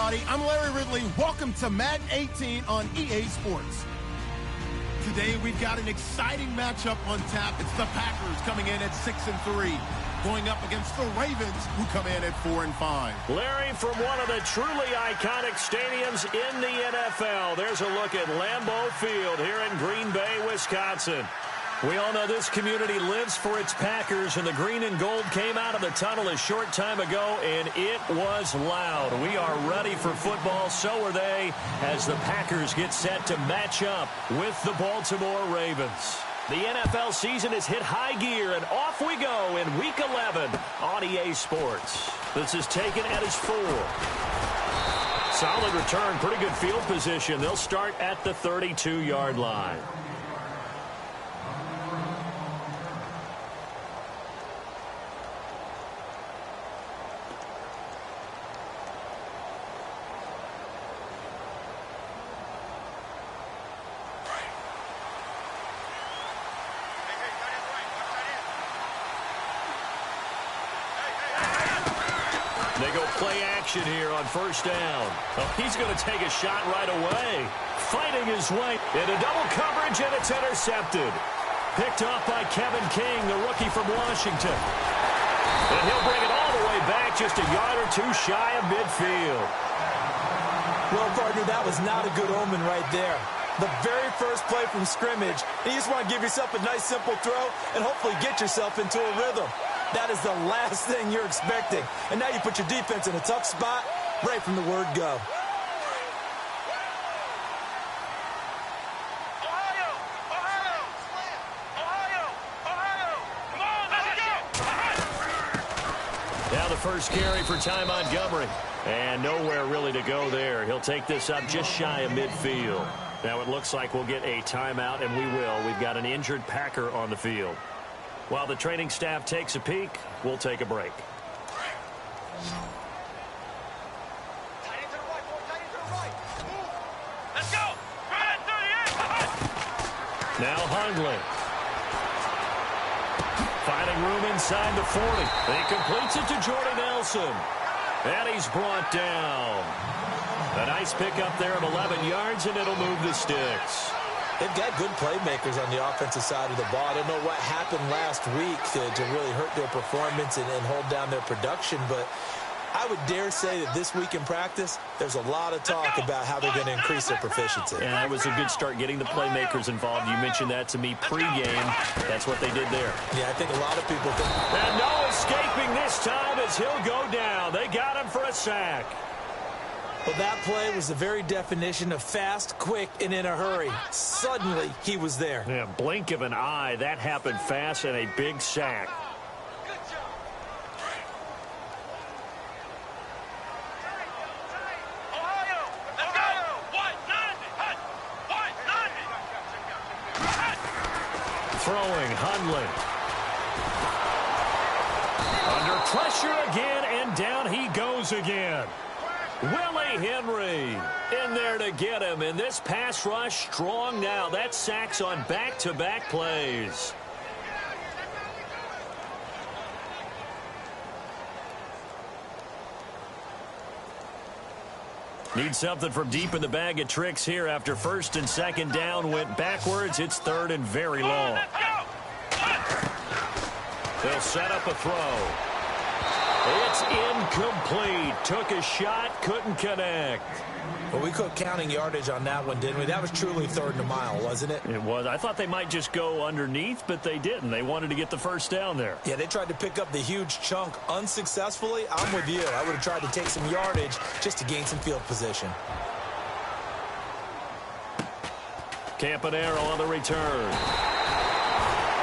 everybody. I'm Larry Ridley. Welcome to Madden 18 on EA Sports. Today, we've got an exciting matchup on tap. It's the Packers coming in at 6-3, going up against the Ravens, who come in at 4-5. Larry, from one of the truly iconic stadiums in the NFL, there's a look at Lambeau Field here in Green Bay, Wisconsin. We all know this community lives for its Packers, and the green and gold came out of the tunnel a short time ago, and it was loud. We are ready for football, so are they, as the Packers get set to match up with the Baltimore Ravens. The NFL season has hit high gear, and off we go in Week 11 on EA Sports. This is taken at his 4. Solid return, pretty good field position. They'll start at the 32-yard line. They go play action here on first down. Oh, he's going to take a shot right away. Fighting his way into double coverage, and it's intercepted. Picked off by Kevin King, the rookie from Washington. And he'll bring it all the way back, just a yard or two shy of midfield. Well, partner, that was not a good omen right there. The very first play from scrimmage, and you just want to give yourself a nice, simple throw and hopefully get yourself into a rhythm. That is the last thing you're expecting. And now you put your defense in a tough spot right from the word go. Now the first carry for Ty Montgomery. And nowhere really to go there. He'll take this up just shy of midfield. Now it looks like we'll get a timeout, and we will. We've got an injured Packer on the field. While the training staff takes a peek, we'll take a break. Let's go! Now Hundley. Finding room inside the 40. He completes it to Jordan Nelson. And he's brought down. A nice pickup there of 11 yards, and it'll move the sticks. They've got good playmakers on the offensive side of the ball. I don't know what happened last week to really hurt their performance and hold down their production, but I would dare say that this week in practice, there's a lot of talk about how they're going to increase their proficiency. And that was a good start getting the playmakers involved. You mentioned that to me pregame. That's what they did there. Yeah, I think a lot of people think. And no escaping this time as he'll go down. They got him for a sack. Well, that play was the very definition of fast, quick, and in a hurry. Suddenly, he was there. Yeah, blink of an eye. That happened fast, and a big sack. Throwing, Hundley. Under pressure again, and down he goes again. Willie Henry in there to get him, and this pass rush strong now. That's sacks on back-to-back plays. Need something from deep in the bag of tricks here after first and second down went backwards. It's third and very long. They'll set up a throw. It's incomplete. Took a shot, couldn't connect. Well, we quit counting yardage on that one, didn't we? That was truly third and a mile, wasn't it? It was. I thought they might just go underneath, but they didn't. They wanted to get the first down there. Yeah, they tried to pick up the huge chunk unsuccessfully. I'm with you. I would have tried to take some yardage just to gain some field position. Campanaro on the return.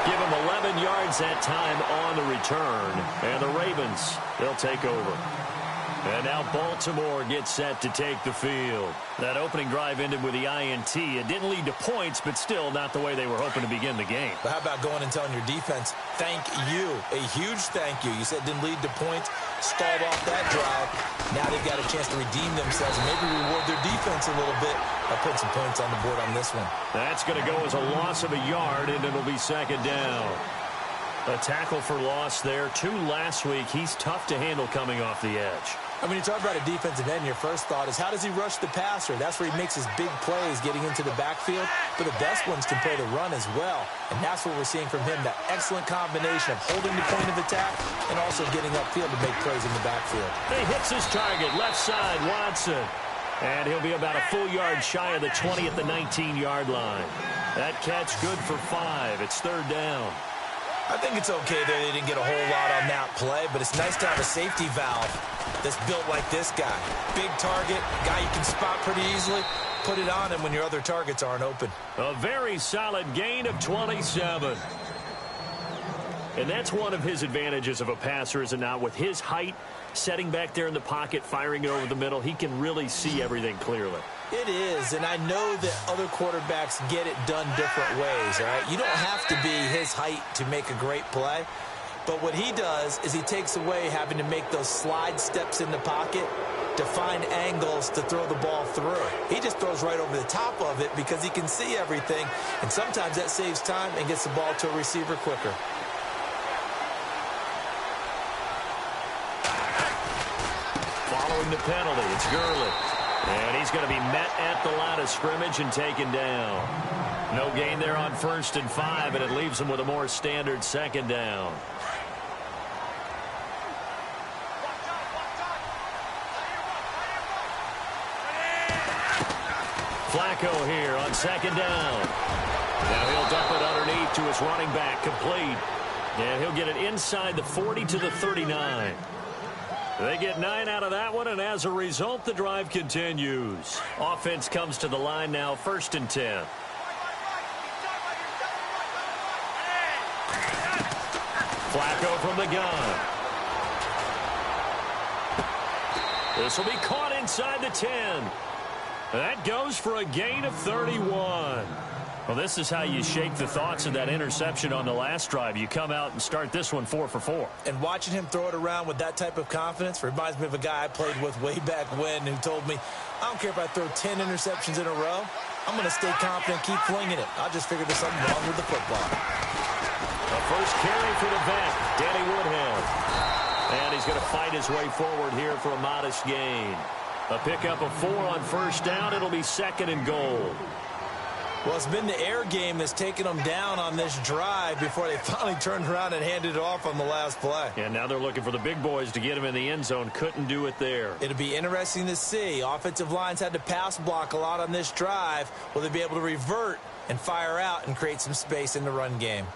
Give him 11 yards that time on the return. And the Ravens, they'll take over. And now Baltimore gets set to take the field. That opening drive ended with the INT. It didn't lead to points, but still not the way they were hoping to begin the game. But how about going and telling your defense, thank you, a huge thank you. You said it didn't lead to points, stalled off that drive. Now they've got a chance to redeem themselves and maybe reward their defense a little bit by putting some points on the board on this one. That's going to go as a loss of a yard, and it'll be second down. A tackle for loss there. 2 last week. He's tough to handle coming off the edge. I mean, you talk about a defensive end, your first thought is, how does he rush the passer? That's where he makes his big plays getting into the backfield. But the best ones can play the run as well. And that's what we're seeing from him, that excellent combination of holding the point of attack and also getting upfield to make plays in the backfield. He hits his target, left side, Watson. And he'll be about a full yard shy of the 20 at the 19-yard line. That catch good for 5. It's 3rd down. I think it's okay there they didn't get a whole lot on that play, but it's nice to have a safety valve that's built like this guy. Big target, guy you can spot pretty easily. Put it on him when your other targets aren't open. A very solid gain of 27. And that's one of his advantages of a passer, is it not? With his height, setting back there in the pocket, firing it over the middle, he can really see everything clearly. It is, and I know that other quarterbacks get it done different ways, all right? You don't have to be his height to make a great play, but what he does is he takes away having to make those slide steps in the pocket to find angles to throw the ball through. He just throws right over the top of it because he can see everything, and sometimes that saves time and gets the ball to a receiver quicker. Following the penalty, it's Gurley. And he's going to be met at the line of scrimmage and taken down. No gain there on 1st and 5, and it leaves him with a more standard 2nd down. Flacco here on 2nd down. Now he'll dump it underneath to his running back, complete. And he'll get it inside the 40 to the 39. They get 9 out of that one, and as a result, the drive continues. Offense comes to the line now, 1st and 10. Flacco from the gun. This will be caught inside the 10. That goes for a gain of 31. Well, this is how you shake the thoughts of that interception on the last drive. You come out and start this one 4 for 4. And watching him throw it around with that type of confidence reminds me of a guy I played with way back when who told me, I don't care if I throw 10 interceptions in a row. I'm going to stay confident, keep flinging it. I just figured there's something wrong with the football. A first carry for the vet, Danny Woodhead. And he's going to fight his way forward here for a modest gain. A pickup of 4 on 1st down. It'll be 2nd and goal. Well, it's been the air game that's taken them down on this drive before they finally turned around and handed it off on the last play. And now they're looking for the big boys to get him in the end zone. Couldn't do it there. It'll be interesting to see. Offensive lines had to pass block a lot on this drive. Will they be able to revert and fire out and create some space in the run game?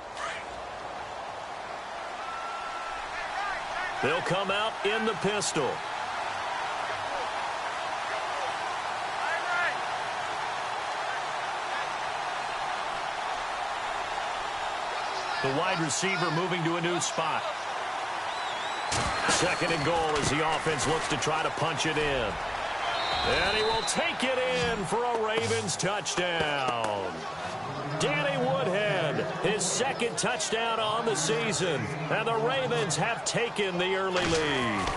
They'll come out in the pistol. The wide receiver moving to a new spot. 2nd and goal as the offense looks to try to punch it in. And he will take it in for a Ravens touchdown. Danny Woodhead, his 2nd touchdown on the season. And the Ravens have taken the early lead.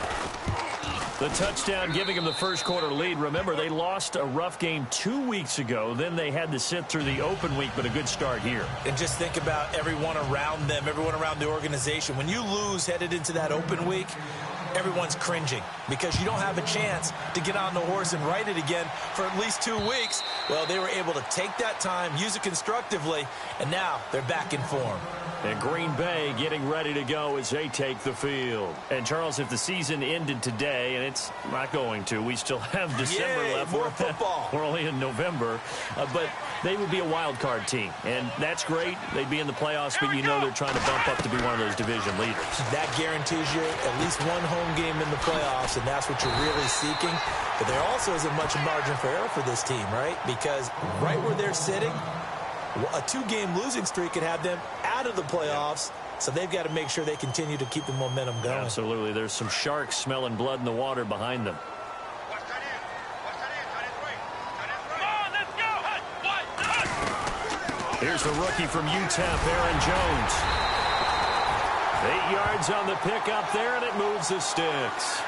The touchdown giving him the first quarter lead. Remember, they lost a rough game 2 weeks ago. Then they had to sit through the open week, but a good start here. And just think about everyone around them, everyone around the organization. When you lose headed into that open week, everyone's cringing because you don't have a chance to get on the horse and ride it again for at least 2 weeks. Well, they were able to take that time, use it constructively, and now they're back in form. And Green Bay getting ready to go as they take the field. And, Charles, if the season ended today, and it's not going to, we still have December left. More football. We're only in November. But they would be a wild card team. And that's great. They'd be in the playoffs, but you know they're trying to bump up to be one of those division leaders. That guarantees you at least one home game in the playoffs, and that's what you're really seeking. But there also isn't much margin for error for this team, right? Because right where they're sitting, a 2-game losing streak could have them out of the playoffs, so they've got to make sure they continue to keep the momentum going. Absolutely. There's some sharks smelling blood in the water behind them. Here's the rookie from UTEP, Aaron Jones. 8 yards on the pickup there, and it moves the sticks.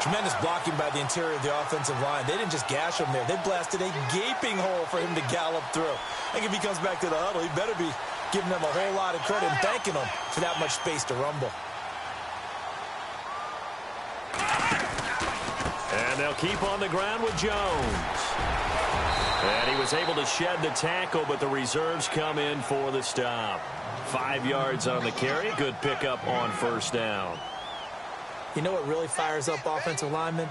Tremendous blocking by the interior of the offensive line. They didn't just gash him there. They blasted a gaping hole for him to gallop through. I think if he comes back to the huddle, he better be giving them a whole lot of credit and thanking them for that much space to rumble. And they'll keep on the ground with Jones. And he was able to shed the tackle, but the reserves come in for the stop. 5 yards on the carry. Good pickup on first down. You know what really fires up offensive linemen?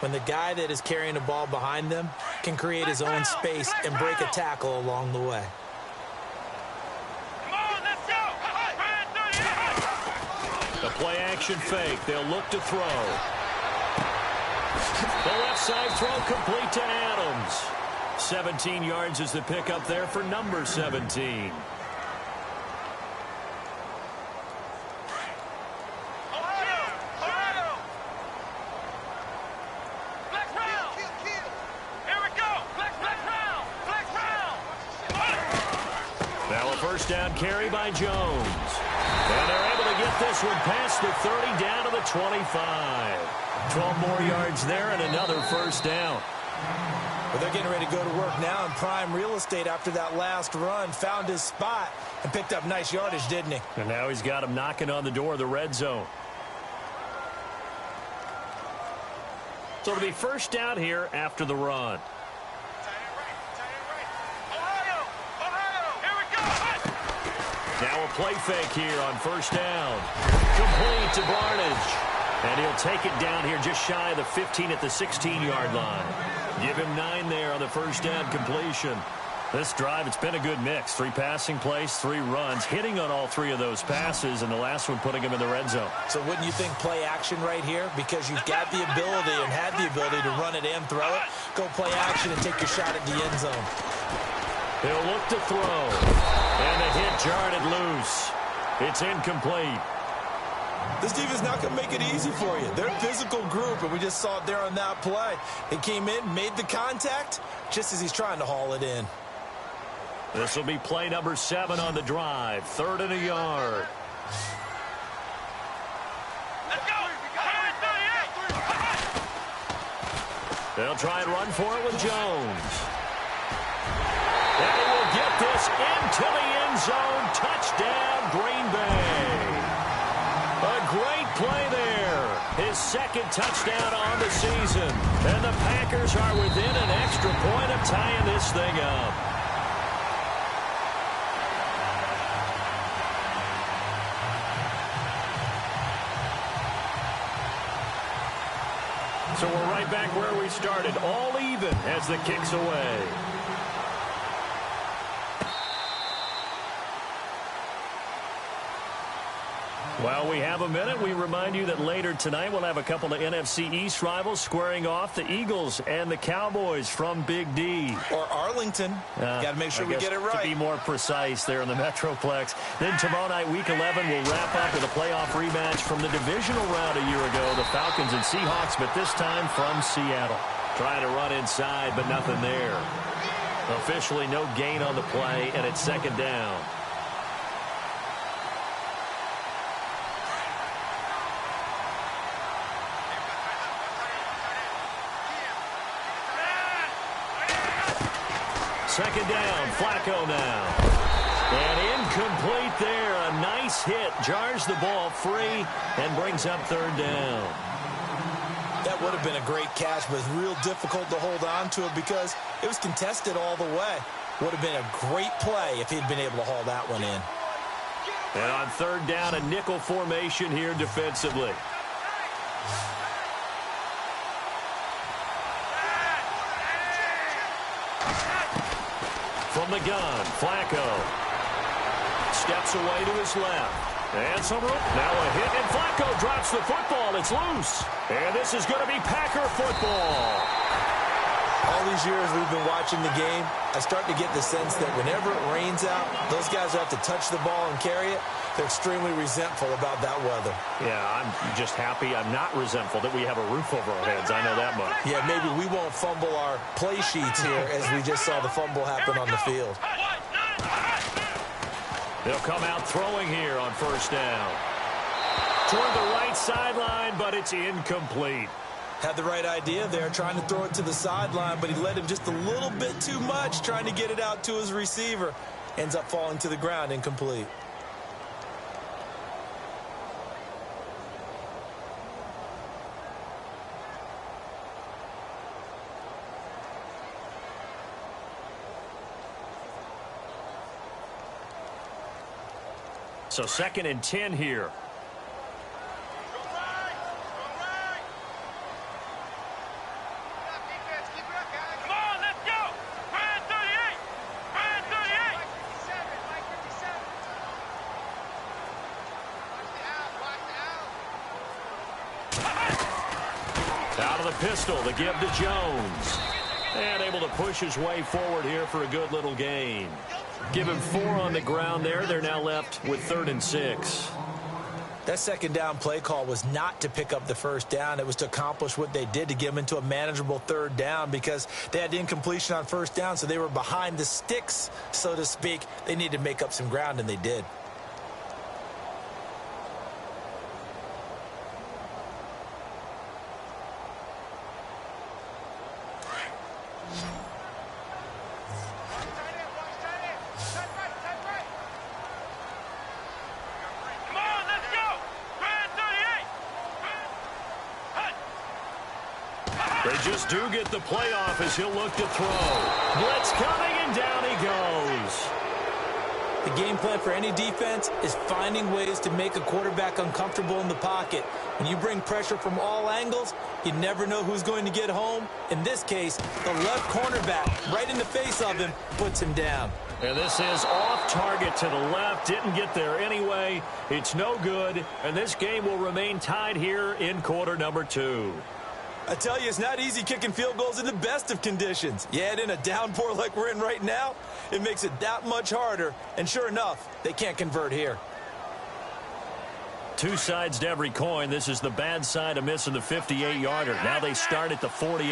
When the guy that is carrying the ball behind them can create his own space and break a tackle along the way. The play action fake. They'll look to throw. The left side throw complete to Adams. 17 yards is the pickup there for number 17. Now a first down carry by Jones. And they're able to get this one past the 30 down to the 25. 12 more yards there and another first down. Well, they're getting ready to go to work now in prime real estate after that last run. Found his spot and picked up nice yardage, didn't he? And now he's got him knocking on the door of the red zone. So it'll be first down here after the run. Now a play fake here on first down. Complete to Barnage. And he'll take it down here just shy of the 15 at the 16-yard line. Give him 9 there on the first down completion. This drive, it's been a good mix. 3 passing plays, 3 runs, hitting on all 3 of those passes, and the last one putting him in the red zone. So wouldn't you think play action right here? Because you've got the ability and had the ability to run it and throw it. Go play action and take your shot at the end zone. He'll look to throw. And the hit jarred it loose. It's incomplete. This defense not going to make it easy for you. They're a physical group, and we just saw it there on that play. He came in, made the contact, just as he's trying to haul it in. This will be play number 7 on the drive. 3rd and a yard. Let's go. They'll try and run for it with Jones. And he will get this into the end zone. Touchdown, Green Bay. A great play there. His 2nd touchdown on the season. And the Packers are within an extra point of tying this thing up. So we're right back where we started, all even as the kick's away. While we have a minute, we remind you that later tonight we'll have a couple of NFC East rivals squaring off, the Eagles and the Cowboys from Big D. Or Arlington. Got to make sure we get it right. To be more precise there in the Metroplex. Then tomorrow night, Week 11, we'll wrap up with a playoff rematch from the divisional round a year ago, the Falcons and Seahawks, but this time from Seattle. Trying to run inside, but nothing there. Officially no gain on the play, and it's 2nd down. Second down, Flacco now. And incomplete there. A nice hit. Jars the ball free and brings up 3rd down. That would have been a great catch, but it's real difficult to hold on to it because it was contested all the way. Would have been a great play if he'd been able to haul that one in. And on 3rd down, a nickel formation here defensively. From the gun, Flacco steps away to his left. And some room. Now a hit, and Flacco drops the football. It's loose. And this is going to be Packer football. All these years we've been watching the game, I start to get the sense that whenever it rains out, those guys who have to touch the ball and carry it, they're extremely resentful about that weather. Yeah, I'm just happy I'm not resentful that we have a roof over our heads. I know that much. Yeah, maybe we won't fumble our play sheets here as we just saw the fumble happen on the field. They'll come out throwing here on 1st down. Toward the right sideline, but it's incomplete. Had the right idea there, trying to throw it to the sideline, but he led him just a little bit too much, trying to get it out to his receiver. Ends up falling to the ground, incomplete. So 2nd and 10 here. Out of the pistol, the give to Jones. And able to push his way forward here for a good little gain. Give him 4 on the ground there. They're now left with 3rd and 6. That 2nd down play call was not to pick up the 1st down. It was to accomplish what they did, to get them into a manageable 3rd down, because they had incompletion on 1st down, so they were behind the sticks, so to speak. They needed to make up some ground, and they did. They just do get the playoff as he'll look to throw. Blitz coming, and down he goes. The game plan for any defense is finding ways to make a quarterback uncomfortable in the pocket. When you bring pressure from all angles, you never know who's going to get home. In this case, the left cornerback, right in the face of him, puts him down. And this is off target to the left. Didn't get there anyway. It's no good. And this game will remain tied here in quarter number 2. I tell you, it's not easy kicking field goals in the best of conditions. You add in a downpour like we're in right now, it makes it that much harder. And sure enough, they can't convert here. 2 sides to every coin. This is the bad side of missing the 58-yarder. Now they start at the 48.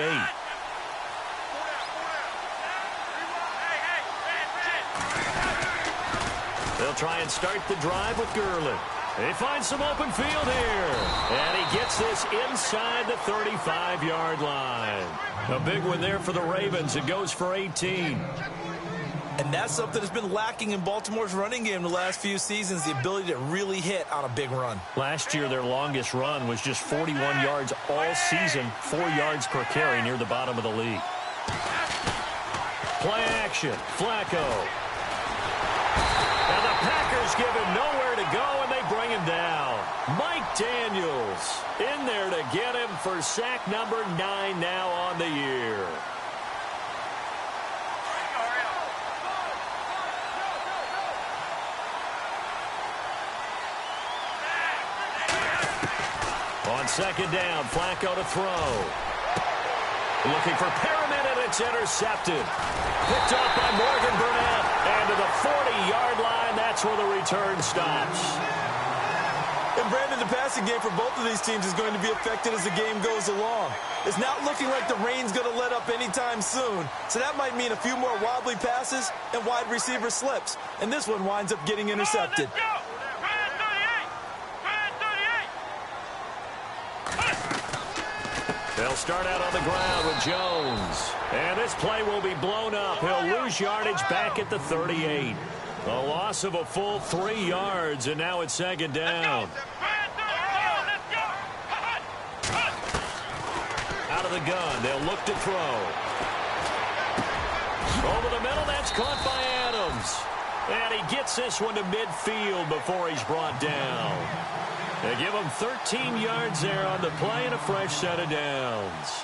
They'll try and start the drive with Gurley. They find some open field here. And he gets this inside the 35-yard line. A big one there for the Ravens. It goes for 18. And that's something that's been lacking in Baltimore's running game the last few seasons, the ability to really hit on a big run. Last year, their longest run was just 41 yards all season, 4 yards per carry near the bottom of the league. Play action, Flacco. And the Packers give him nowhere to go, and they bring him down. Mike Daniels in there to get him for sack number 9 now on the year. On 2nd down, Flacco to throw. Looking for Perriman, and it's intercepted. Picked up by Morgan Burnett. And to the 40-yard line, that's where the return stops. And Brandon, the passing game for both of these teams is going to be affected as the game goes along. It's not looking like the rain's going to let up anytime soon. So that might mean a few more wobbly passes and wide receiver slips. And this one winds up getting intercepted. They'll start out on the ground with Jones. And this play will be blown up. He'll lose yardage back at the 38. A loss of a full 3 yards, and now it's 2nd down. Out of the gun, they'll look to throw. Over the middle, that's caught by Adams. And he gets this one to midfield before he's brought down. They give him 13 yards there on the play and a fresh set of downs.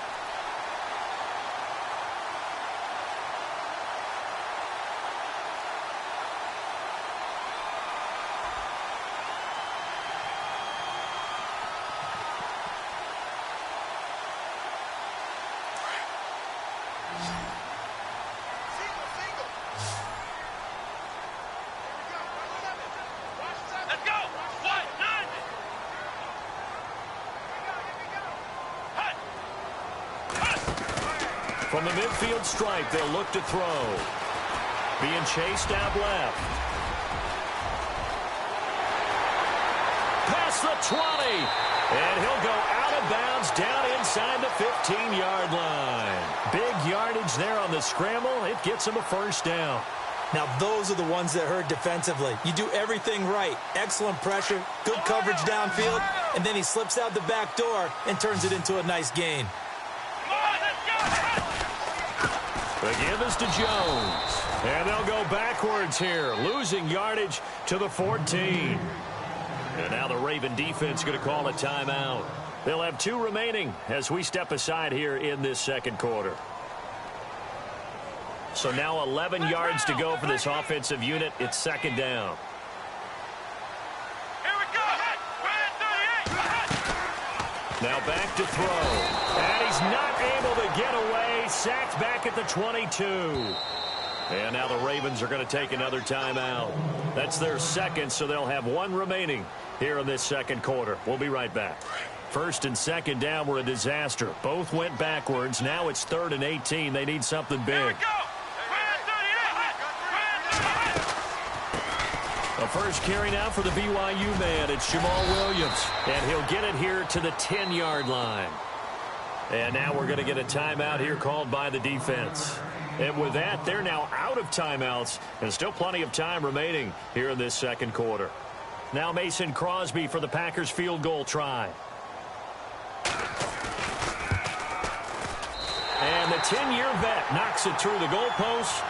From the midfield stripe, they'll look to throw. Being chased out left. Past the 20. And he'll go out of bounds down inside the 15-yard line. Big yardage there on the scramble. It gets him a first down. Now, those are the ones that hurt defensively. You do everything right. Excellent pressure, good coverage downfield, and then he slips out the back door and turns it into a nice gain. The give is to Jones. And they'll go backwards here, losing yardage to the 14. And now the Raven defense going to call a timeout. They'll have 2 remaining as we step aside here in this second quarter. So now 11 yards to go for this offensive unit. It's second down. Here we go. Now back to throw. And he's not able to get away. Sacked back at the 22. And now the Ravens are going to take another timeout. That's their second, so they'll have 1 remaining here in this second quarter. We'll be right back. First and second down were a disaster. Both went backwards. Now it's 3rd and 18. They need something big. A first carry now for the BYU man. It's Jamal Williams. And he'll get it here to the 10-yard line. And now we're going to get a timeout here called by the defense. And with that, they're now out of timeouts. And still plenty of time remaining here in this second quarter. Now Mason Crosby for the Packers field goal try. And the 10-year vet knocks it through the goalpost.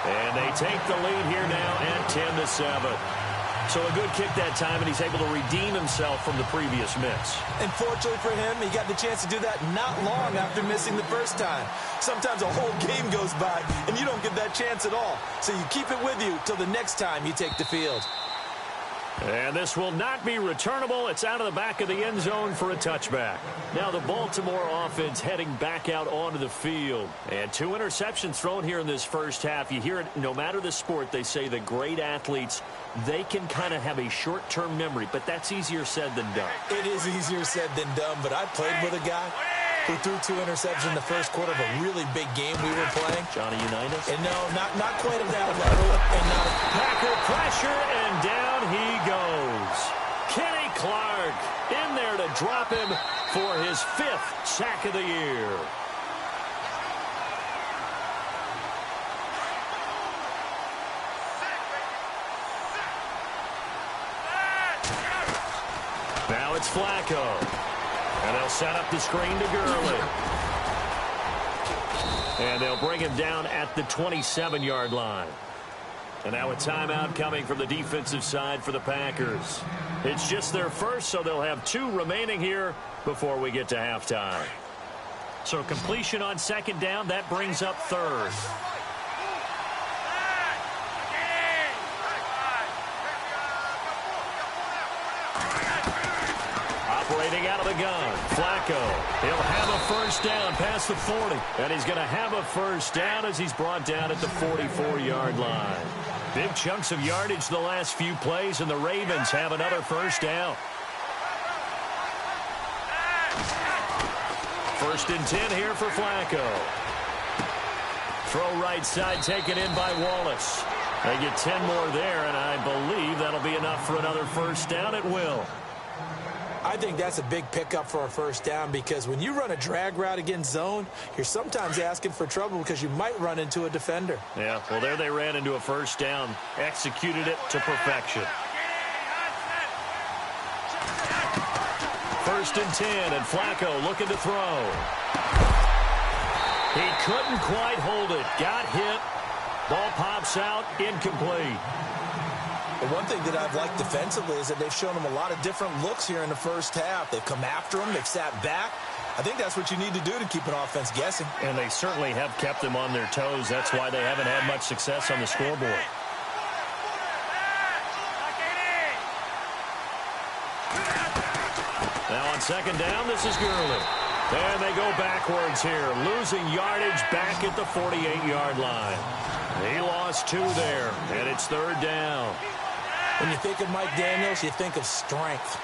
And they take the lead here now at 10-7. So a good kick that time, and he's able to redeem himself from the previous miss. And fortunately for him, he got the chance to do that not long after missing the first time. Sometimes a whole game goes by, and you don't get that chance at all. So you keep it with you till the next time you take the field. And this will not be returnable. It's out of the back of the end zone for a touchback. Now the Baltimore offense heading back out onto the field. And 2 interceptions thrown here in this first half. You hear it no matter the sport. They say the great athletes, they can kind of have a short-term memory. But that's easier said than done. It is easier said than done. But I played with a guy who threw 2 interceptions in the first quarter of a really big game we were playing. Johnny Unitas? And no, not quite at that level. And not Packer pressure, and down he goes. Kenny Clark in there to drop him for his 5th sack of the year. Now it's Flacco. And they'll set up the screen to Gurley. And they'll bring him down at the 27-yard line. And now a timeout coming from the defensive side for the Packers. It's just their first, so they'll have 2 remaining here before we get to halftime. So completion on second down, that brings up 3rd. Operating out of the gun, Flacco. He'll have a first down past the 40. And he's going to have a first down as he's brought down at the 44-yard line. Big chunks of yardage the last few plays, and the Ravens have another first down. 1st and 10 here for Flacco. Throw right side taken in by Wallace. They get 10 more there, and I believe that'll be enough for another first down. It will. I think that's a big pickup for a first down, because when you run a drag route against zone, you're sometimes asking for trouble because you might run into a defender. Yeah, well, there they ran into a first down, executed it to perfection. 1st and 10, and Flacco looking to throw. He couldn't quite hold it. Got hit. Ball pops out, incomplete. The one thing that I've liked defensively is that they've shown him a lot of different looks here in the first half. They've come after him. They've sat back. I think that's what you need to do to keep an offense guessing. And they certainly have kept them on their toes. That's why they haven't had much success on the scoreboard. Now on second down, this is Gurley. And they go backwards here, losing yardage back at the 48-yard line. He lost 2 there, and it's 3rd down. When you think of Mike Daniels, you think of strength.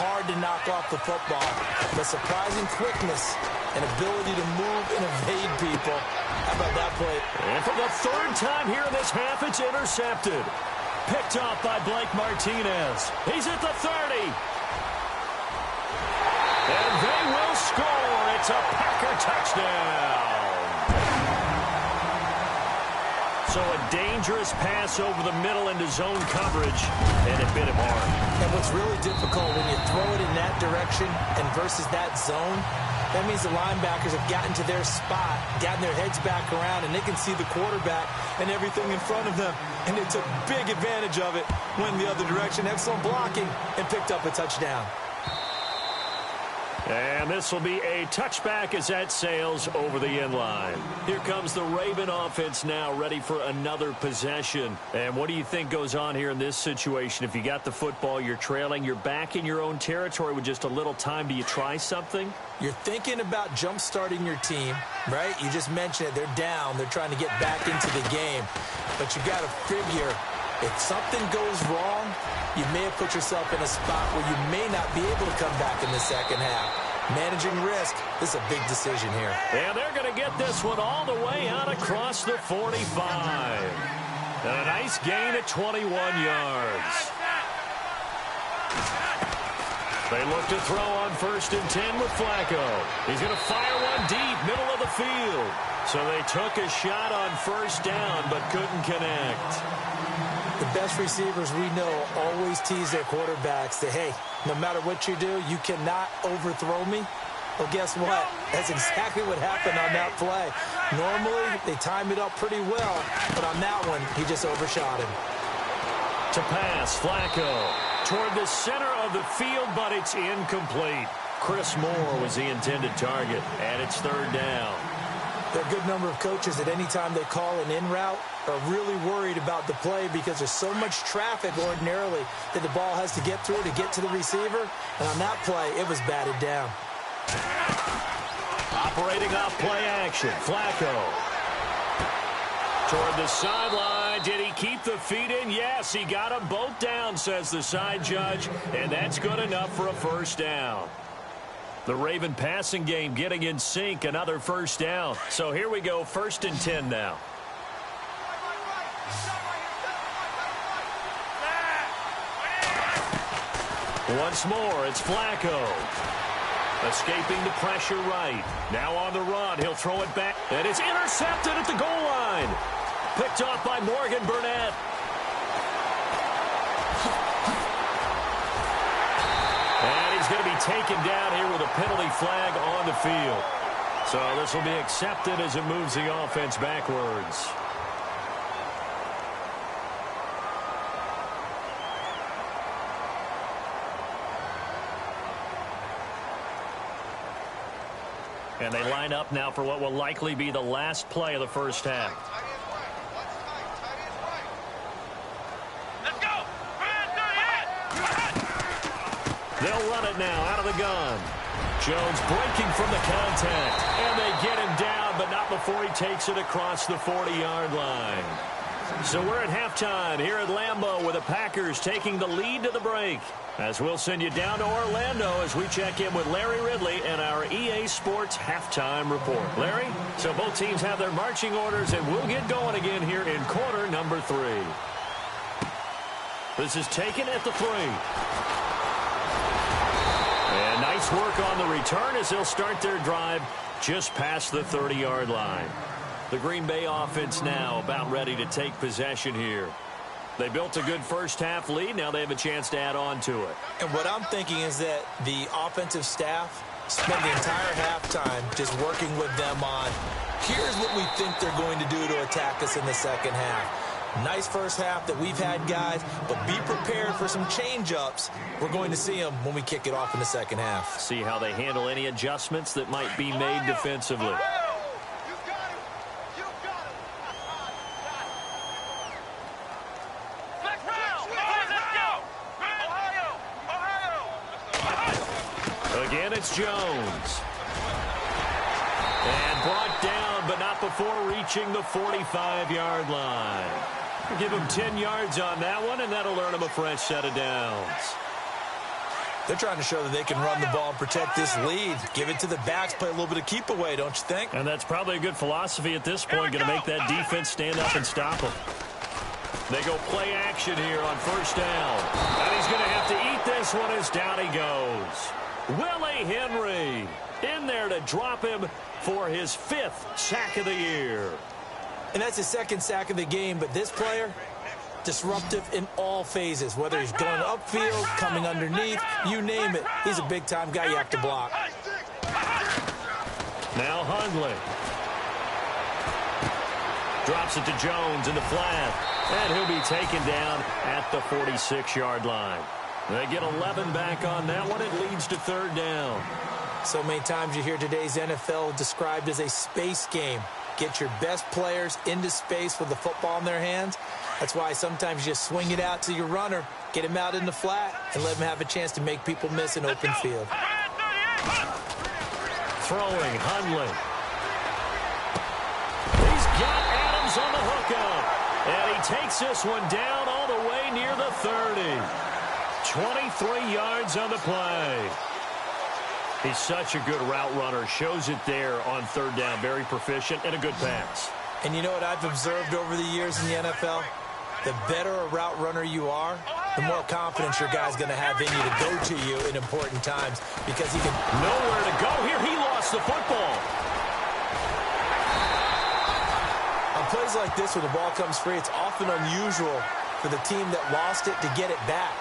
Hard to knock off the football, but surprising quickness and ability to move and evade people. How about that play? And for the 3rd time here in this half, it's intercepted. Picked off by Blake Martinez. He's at the 30. And they will score. It's a Packer touchdown. So a dangerous pass over the middle into zone coverage, and it bit him hard. And what's really difficult when you throw it in that direction and versus that zone, That means the linebackers have gotten to their spot, gotten their heads back around, and they can see the quarterback and everything in front of them. And they took big advantage of it, went the other direction, excellent blocking, and picked up a touchdown. And this will be a touchback as that sails over the end line. Here comes the Raven offense now, ready for another possession. And what do you think goes on here in this situation? If you got the football, you're trailing, you're back in your own territory with just a little time. Do you try something? You're thinking about jump-starting your team, right? You just mentioned it. They're down. They're trying to get back into the game. But you got to figure, if something goes wrong, you may have put yourself in a spot where you may not be able to come back in the second half. Managing risk, this is a big decision here. And they're going to get this one all the way out across the 45. And a nice gain at 21 yards. They look to throw on 1st and 10 with Flacco. He's going to fire one deep, middle of the field. So they took a shot on 1st down, but couldn't connect. The best receivers we know always tease their quarterbacks that, hey, no matter what you do, you cannot overthrow me. Well, guess what? That's exactly what happened on that play. Normally, they time it up pretty well, but on that one, he just overshot him. To pass, Flacco toward the center of the field, but it's incomplete. Chris Moore was the intended target, and it's 3rd down. There are a good number of coaches that any time they call an in route are really worried about the play because there's so much traffic ordinarily that the ball has to get through to get to the receiver. And on that play, it was batted down. Operating off play action, Flacco. Toward the sideline. Did he keep the feet in? Yes, he got them both down, says the side judge. And that's good enough for a 1st down. The Raven passing game getting in sync, another 1st down. So here we go, 1st and 10 now. Once more, it's Flacco. Escaping the pressure right. Now on the run, he'll throw it back. And it's intercepted at the goal line. Picked off by Morgan Burnett. And he's going to be taken down here with a penalty flag on the field. So this will be accepted as it moves the offense backwards. And they line up now for what will likely be the last play of the 1st half. They'll run it now out of the gun. Jones breaking from the contact. And they get him down, but not before he takes it across the 40-yard line. So we're at halftime here at Lambeau with the Packers taking the lead to the break. As we'll send you down to Orlando as we check in with Larry Ridley and our EA Sports halftime report. Larry, so both teams have their marching orders, and we'll get going again here in quarter number 3. This is taken at the 3. And nice work on the return as they'll start their drive just past the 30-yard line. The Green Bay offense now about ready to take possession here. They built a good 1st half lead. Now they have a chance to add on to it. And what I'm thinking is that the offensive staff spent the entire halftime just working with them on, here's what we think they're going to do to attack us in the second half. Nice 1st half that we've had, guys, but be prepared for some change-ups. We're going to see them when we kick it off in the second half. See how they handle any adjustments that might be made defensively. Again, it's Jones. And brought down, but not before reaching the 45-yard line. Give him 10 yards on that one, and that'll earn him a fresh set of downs. They're trying to show that they can run the ball and protect this lead. Give it to the backs, play a little bit of keep away, don't you think? And that's probably a good philosophy at this point, going to make that defense stand up and stop them. They go play action here on 1st down. And he's going to have to eat this one as down he goes. Willie Henry in there to drop him for his 5th sack of the year. And that's his 2nd sack of the game, but this player, disruptive in all phases, whether he's going upfield, coming underneath, you name it. He's a big-time guy you have to block. Now Hundley. Drops it to Jones in the flat. And he'll be taken down at the 46-yard line. They get 11 back on that one. It leads to third down. So many times you hear today's NFL described as a space game. Get your best players into space with the football in their hands. That's why sometimes you just swing it out to your runner, get him out in the flat, and let him have a chance to make people miss an open field. Throwing, Hundley. He's got Adams on the hookup. And he takes this one down all the way near the 30. 23 yards on the play. He's such a good route runner. Shows it there on third down. Very proficient and a good pass. And you know what I've observed over the years in the NFL? The better a route runner you are, the more confidence your guy's going to have in you to go to you in important times because he can... Nowhere to go here. He lost the football. On plays like this where the ball comes free, it's often unusual for the team that lost it to get it back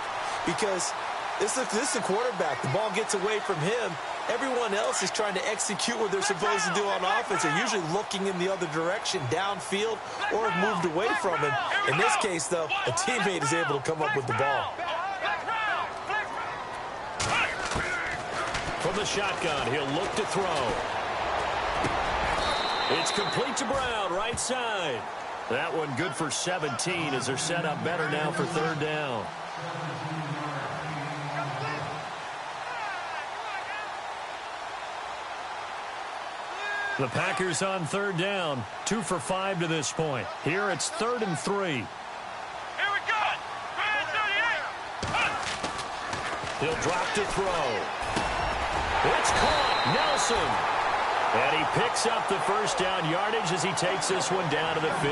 because this is the quarterback. The ball gets away from him. Everyone else is trying to execute what they're supposed to do on offense. They're usually looking in the other direction, downfield, or have moved away from him. In this case, though, a teammate is able to come up with the ball. From the shotgun, he'll look to throw. It's complete to Brown, right side. That one good for 17 as they're set up better now for third down. The Packers on third down, 2 for 5 to this point. Here it's 3rd and 3. Here we go. He'll drop to throw. It's caught. Nelson. And he picks up the first down yardage as he takes this one down to the 15.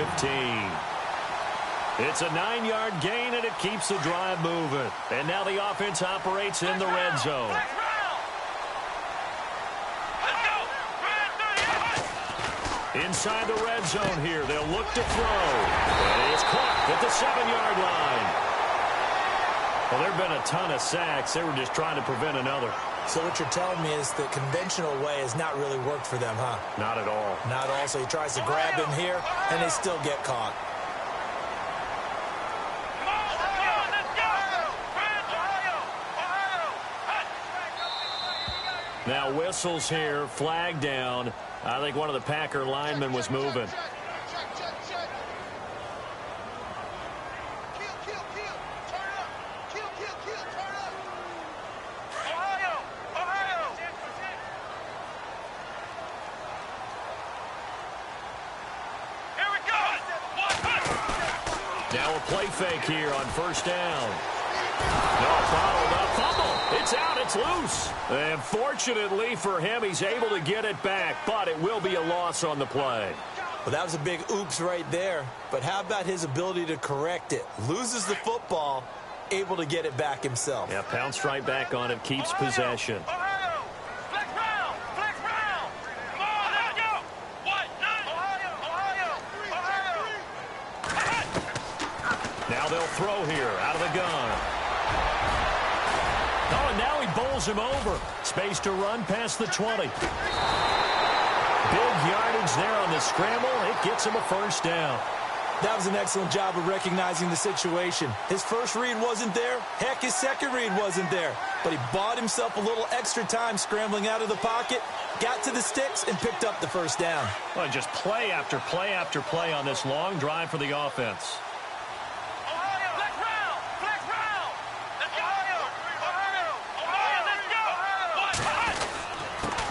It's a 9-yard gain, and it keeps the drive moving. And now the offense operates in the red zone. Inside the red zone here, they'll look to throw. And it's caught at the 7-yard line. Well, there have been a ton of sacks. They were just trying to prevent another. So what you're telling me is the conventional way has not really worked for them, huh? Not at all. Not at all. So he tries to grab him here, and they still get caught. Now whistles here, flag down. I think one of the Packer linemen was moving. Now a play fake here on first down. No, followed up, fumble. It's out, it's loose. And fortunately for him, he's able to get it back, but it will be a loss on the play. Well, that was a big oops right there. But how about his ability to correct it? Loses the football, able to get it back himself. Yeah, pounced right back on it, keeps possession. Now they'll throw here out of the gun. Oh, and now he bowls him over. Space to run past the 20. Big yardage there on the scramble. It gets him a first down. That was an excellent job of recognizing the situation. His first read wasn't there. Heck, his second read wasn't there. But he bought himself a little extra time scrambling out of the pocket, got to the sticks, and picked up the first down. Well, just play after play after play on this long drive for the offense.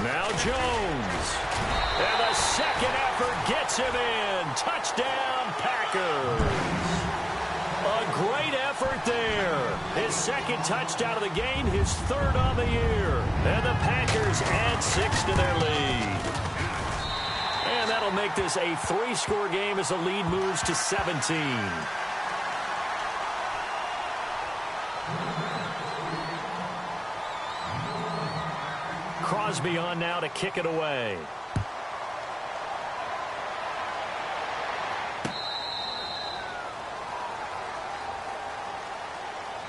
Now Jones. And the second effort gets him in. Touchdown, Packers. A great effort there. His second touchdown of the game, his third on the year. And the Packers add 6 to their lead. And that'll make this a 3-score game as the lead moves to 17. Crosby on now to kick it away.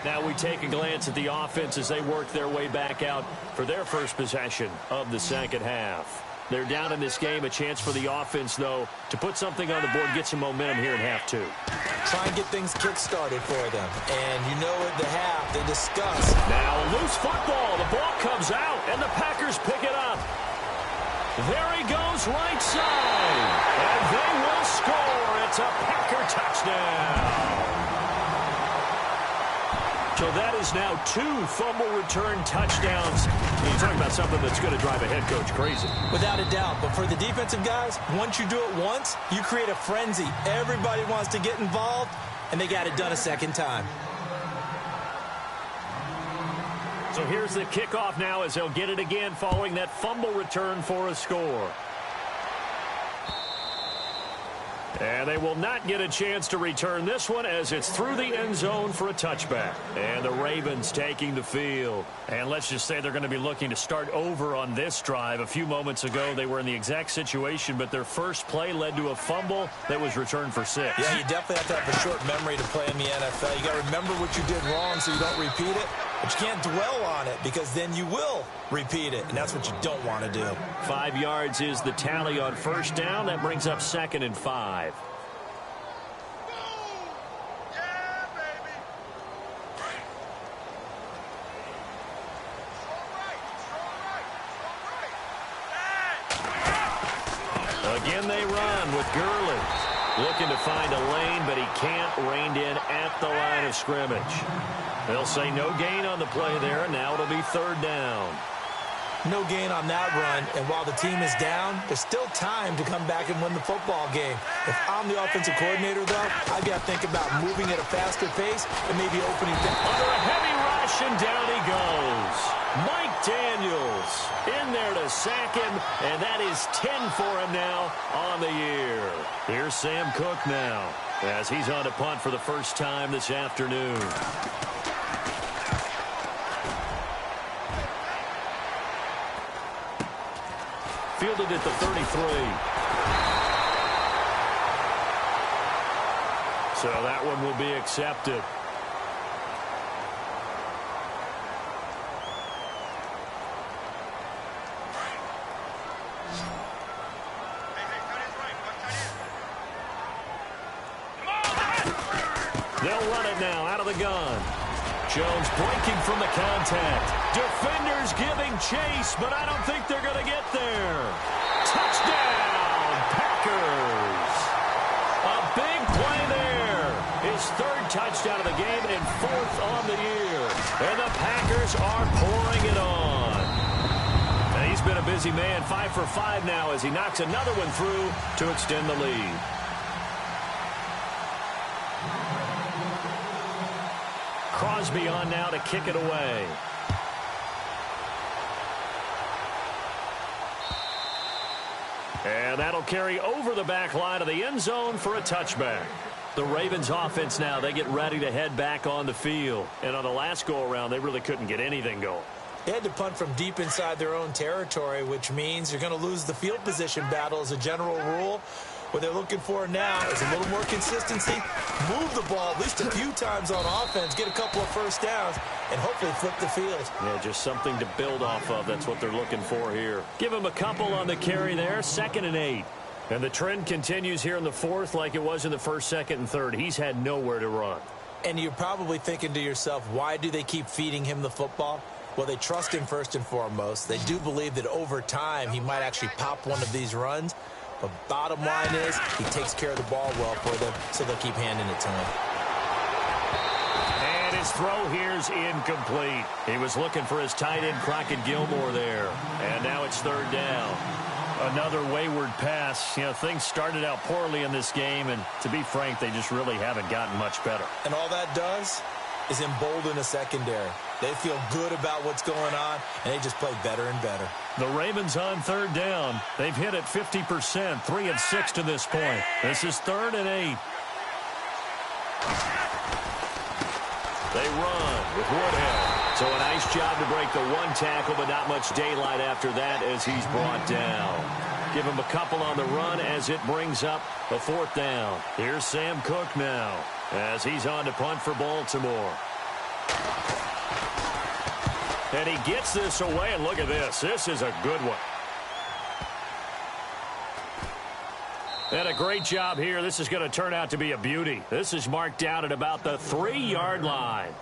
Now we take a glance at the offense as they work their way back out for their first possession of the second half. They're down in this game. A chance for the offense, though, to put something on the board, get some momentum here in half two. Try and get things kick-started for them. And you know at the half, they discuss. Now a loose football. The ball comes out, and the Packers pick it up. There he goes right side. And they will score. It's a Packer touchdown. So that is now 2 fumble return touchdowns. You're talking about something that's going to drive a head coach crazy. Without a doubt. But for the defensive guys, once you do it once, you create a frenzy. Everybody wants to get involved, and they got it done a second time. So here's the kickoff now as they'll get it again following that fumble return for a score. And they will not get a chance to return this one as it's through the end zone for a touchback. And the Ravens taking the field. And let's just say they're going to be looking to start over on this drive. A few moments ago, they were in the exact situation, but their first play led to a fumble that was returned for 6. Yeah, you definitely have to have a short memory to play in the NFL. You got to remember what you did wrong so you don't repeat it. But you can't dwell on it because then you will repeat it, and that's what you don't want to do. 5 yards is the tally on first down. That brings up 2nd and 5. Again they run with Gurley. Looking to find a lane, but he can't. Reined in at the line of scrimmage. They'll say no gain on the play there, and now it'll be 3rd down. No gain on that run, and while the team is down, there's still time to come back and win the football game. If I'm the offensive coordinator, though, I've got to think about moving at a faster pace and maybe opening down. Under a heavy rush, and down he goes. Mike Daniels in there to sack him, and that is 10 for him now on the year. Here's Sam Cook now as he's on to punt for the first time this afternoon. Fielded at the 33. So that one will be accepted. They'll run it now out of the gun. Jones breaking from the contact. Defenders giving chase, but I don't think they're going to get there. Touchdown, Packers. A big play there. His 3rd touchdown of the game and 4th on the year. And the Packers are pouring it on. And he's been a busy man. 5 for 5 now as he knocks another one through to extend the lead. Crosby on now to kick it away. And that'll carry over the back line of the end zone for a touchback. The Ravens offense now, they get ready to head back on the field. And on the last go-around, they really couldn't get anything going. They had to punt from deep inside their own territory, which means you're going to lose the field position battle as a general rule. What they're looking for now is a little more consistency, move the ball at least a few times on offense, get a couple of first downs, and hopefully flip the field. Yeah, just something to build off of. That's what they're looking for here. Give him a couple on the carry there, 2nd and 8. And the trend continues here in the 4th like it was in the 1st, 2nd, and 3rd. He's had nowhere to run. And you're probably thinking to yourself, why do they keep feeding him the football? Well, they trust him first and foremost. They do believe that over time he might actually pop one of these runs. But bottom line is he takes care of the ball well for them, so they'll keep handing it to him. And his throw here's incomplete. He was looking for his tight end, Crockett Gilmore there. And now it's 3rd down. Another wayward pass. You know, things started out poorly in this game, and to be frank, they just really haven't gotten much better. And all that does is embolden a secondary. They feel good about what's going on, and they just play better and better. The Ravens on 3rd down. They've hit it 50%, 3 of 6 to this point. This is 3rd and 8. They run with Woodhead. So a nice job to break the 1 tackle, but not much daylight after that as he's brought down. Give him a couple on the run as it brings up a 4th down. Here's Sam Cook now as he's on to punt for Baltimore. And he gets this away, and look at this. This is a good one. And a great job here. This is going to turn out to be a beauty. This is marked down at about the 3-yard line.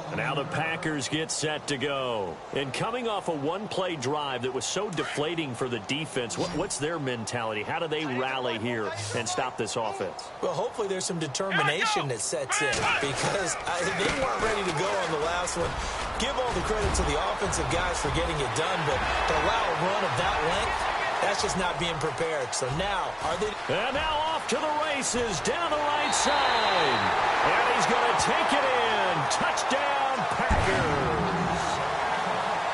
And now the Packers get set to go. And coming off a one-play drive that was so deflating for the defense, what's their mentality? How do they rally here and stop this offense? Well, hopefully there's some determination that sets in because they weren't ready to go on the last one. Give all the credit to the offensive guys for getting it done, but to allow a run of that length, that's just not being prepared. So now, are they... And now off to the races down the right side. And he's going to take it in. Touchdown, Packers.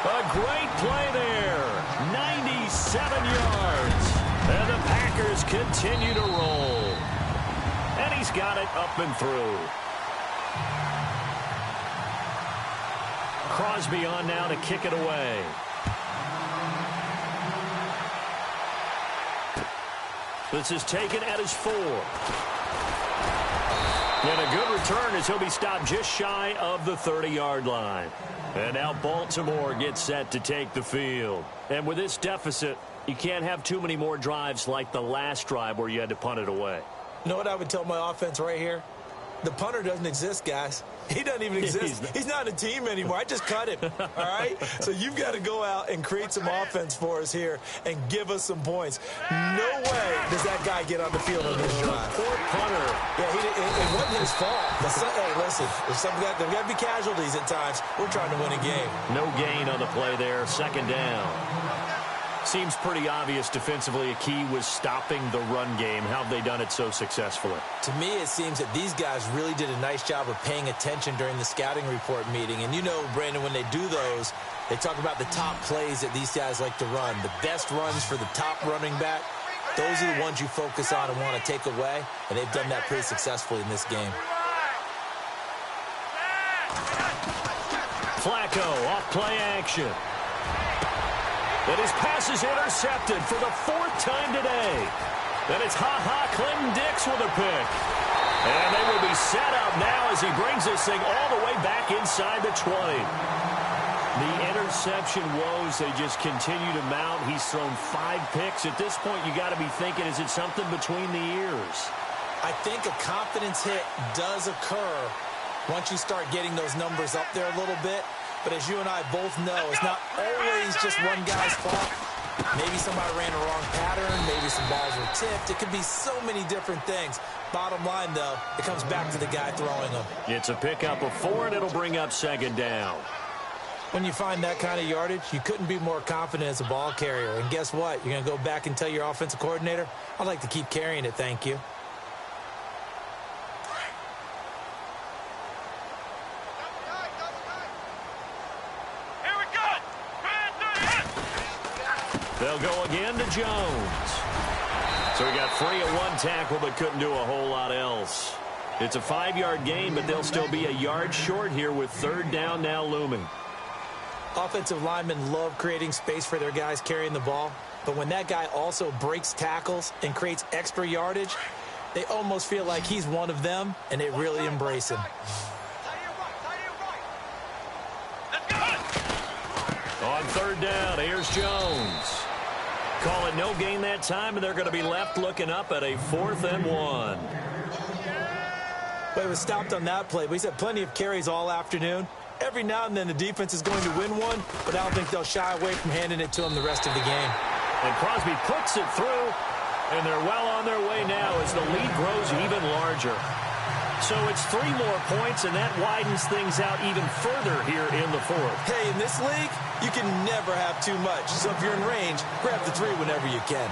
A great play there. 97 yards. And the Packers continue to roll. And he's got it up and through. Crosby on now to kick it away. This is taken at his 4. And a good return as he'll be stopped just shy of the 30-yard line. And now Baltimore gets set to take the field. And with this deficit, you can't have too many more drives like the last drive where you had to punt it away. You know what I would tell my offense right here? The punter doesn't exist, guys. He doesn't even exist. He's not a team anymore. I just cut him, all right? So you've got to go out and create some offense for us here and give us some points. No way does that guy get on the field on this drive. Poor punter. Yeah, it wasn't his fault. Hey, listen, there's got to be casualties at times. We're trying to win a game. No gain on the play there. Second down. Seems pretty obvious defensively a key was stopping the run game. How have they done it so successfully? To me, it seems that these guys really did a nice job of paying attention during the scouting report meeting. And you know, Brandon, when they do those, they talk about the top plays that these guys like to run. The best runs for the top running back, those are the ones you focus on and want to take away. And they've done that pretty successfully in this game. Flacco off play action. And his pass is intercepted for the 4th time today. And it's Clinton-Dix with a pick. And they will be set up now as he brings this thing all the way back inside the 20. The interception woes, they just continue to mount. He's thrown 5 picks. At this point, you got to be thinking, is it something between the ears? I think a confidence hit does occur once you start getting those numbers up there a little bit. But as you and I both know, it's not always just one guy's fault. Maybe somebody ran a wrong pattern. Maybe some balls were tipped. It could be so many different things. Bottom line, though, it comes back to the guy throwing them. It's a pickup of 4, and it'll bring up second down. When you find that kind of yardage, you couldn't be more confident as a ball carrier. And guess what? You're going to go back and tell your offensive coordinator, I'd like to keep carrying it, thank you. They'll go again to Jones. So he got free at 1 tackle but couldn't do a whole lot else. It's a 5-yard gain, but they'll still be a yard short here with 3rd down now looming. Offensive linemen love creating space for their guys carrying the ball. But when that guy also breaks tackles and creates extra yardage, they almost feel like he's one of them, and they really embrace him. On 3rd down, here's Jones. Call it no gain that time, and they're going to be left looking up at a 4th and 1. But it was stopped on that play. But he's had plenty of carries all afternoon. Every now and then the defense is going to win one, but I don't think they'll shy away from handing it to him the rest of the game. And Crosby puts it through, and they're well on their way now as the lead grows even larger. So it's 3 more points, and that widens things out even further here in the 4th. Hey, in this league, you can never have too much. So if you're in range, grab the 3 whenever you can.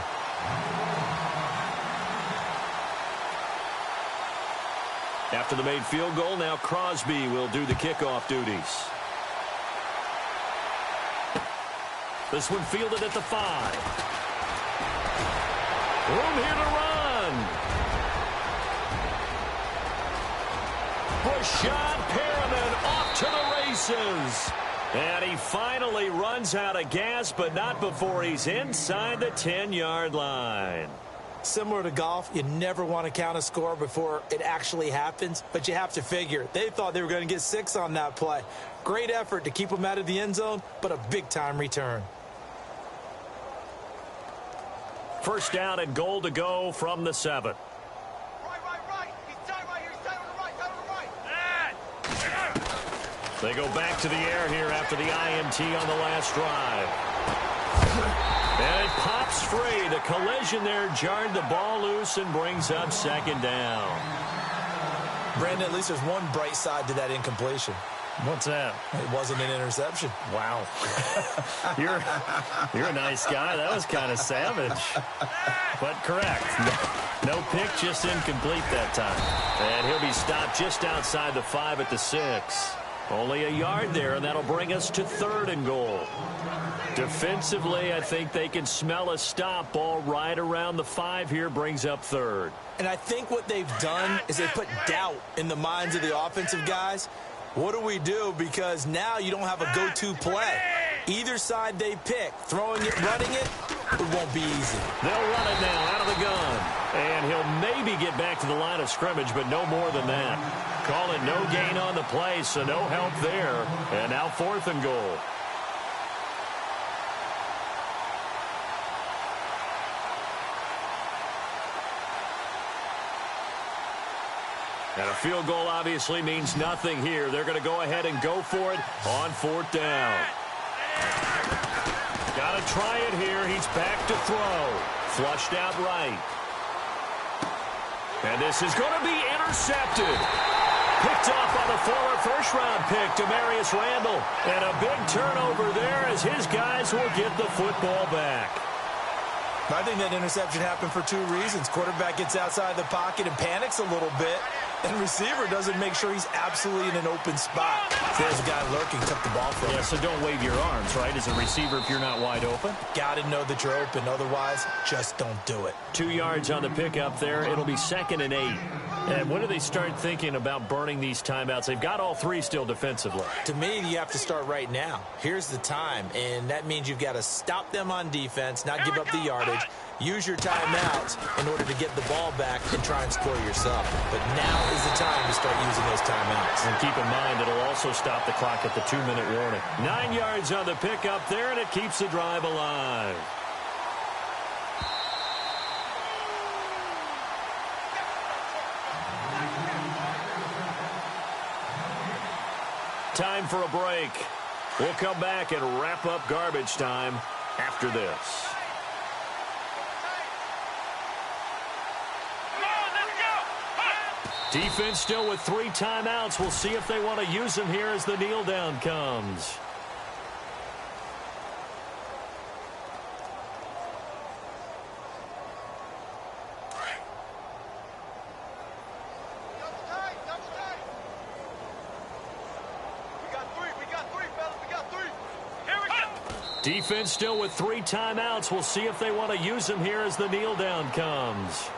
After the made field goal, now Crosby will do the kickoff duties. This one fielded at the 5. Room here to run. Rashad Perriman off to the races. And he finally runs out of gas, but not before he's inside the 10-yard line. Similar to golf, you never want to count a score before it actually happens, but you have to figure. They thought they were going to get 6 on that play. Great effort to keep them out of the end zone, but a big-time return. First down and goal to go from the 7. Right. He's tight right here. He's tight on the right. They go back to the air here after the INT on the last drive. And it pops free. The collision there jarred the ball loose and brings up second down. Brandon, at least there's one bright side to that incompletion. What's that? It wasn't an interception. Wow. You're a nice guy. That was kind of savage. But correct. No pick, just incomplete that time. And he'll be stopped just outside the 5 at the 6. Only a yard there, and that'll bring us to 3rd and goal. Defensively, I think they can smell a stop. Ball right around the 5 here brings up 3rd. And I think what they've done is they put doubt in the minds of the offensive guys. What do we do? Because now you don't have a go-to play. Either side they pick, throwing it, running it, it won't be easy. They'll run it now out of the gun. And he'll maybe get back to the line of scrimmage, but no more than that. Call it no gain on the play, so no help there. And now 4th and goal. And a field goal obviously means nothing here. They're going to go ahead and go for it on 4th down. Got to try it here. He's back to throw. Flushed out right. And this is going to be intercepted. Picked off by the former first-round pick, Demarius Randall. And a big turnover there as his guys will get the football back. I think that interception happened for 2 reasons. Quarterback gets outside the pocket and panics a little bit, and receiver doesn't make sure he's absolutely in an open spot. So there's a guy lurking, took the ball from him. Yeah, so don't wave your arms, right, as a receiver if you're not wide open. Got to know that you're open. Otherwise, just don't do it. 2 yards on the pickup there. It'll be 2nd and 8. And when do they start thinking about burning these timeouts? They've got all 3 still defensively. To me, you have to start right now. Here's the time, and that means you've got to stop them on defense, not give up the yardage, use your timeouts in order to get the ball back and try and score yourself. But now is the time to start using those timeouts. And keep in mind, it'll also stop the clock at the 2-minute warning. 9 yards on the pickup there, and it keeps the drive alive. Time for a break. We'll come back and wrap up garbage time after this. Defense still with 3 timeouts. We'll see if they want to use them here as the kneel down comes. Defense still with 3 timeouts. We'll see if they want to use them here as the kneel down comes.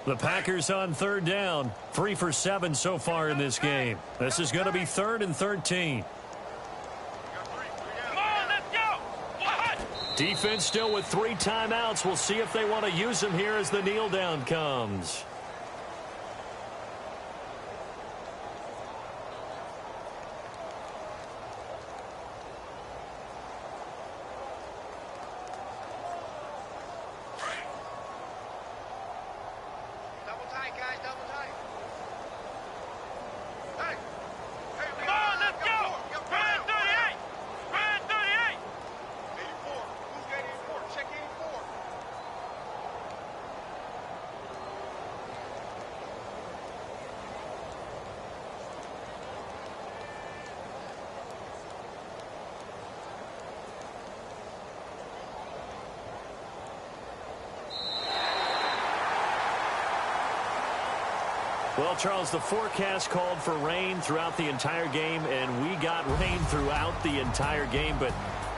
The Packers on 3rd down. 3 for 7 so far in this game. This is going to be 3rd and 13. Defense still with 3 timeouts. We'll see if they want to use them here as the kneel down comes. Double tight, guys, double tight. Hey! Come on, let's go! Red 38! Red 38! 84. Who's got 84? Check 84. Well, Charles, the forecast called for rain throughout the entire game, and we got rain throughout the entire game. But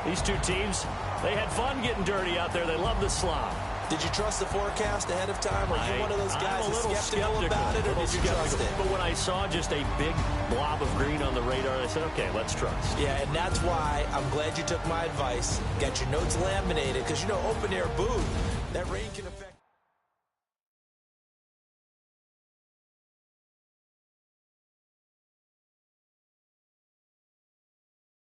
these 2 teams, they had fun getting dirty out there. They love the slop. Did you trust the forecast ahead of time? Or are you one of those guys that's skeptical about it, or did you trust it? But when I saw just a big blob of green on the radar, I said, okay, let's trust. Yeah, and that's why I'm glad you took my advice. Got your notes laminated, because, you know, open-air booth, That rain can affect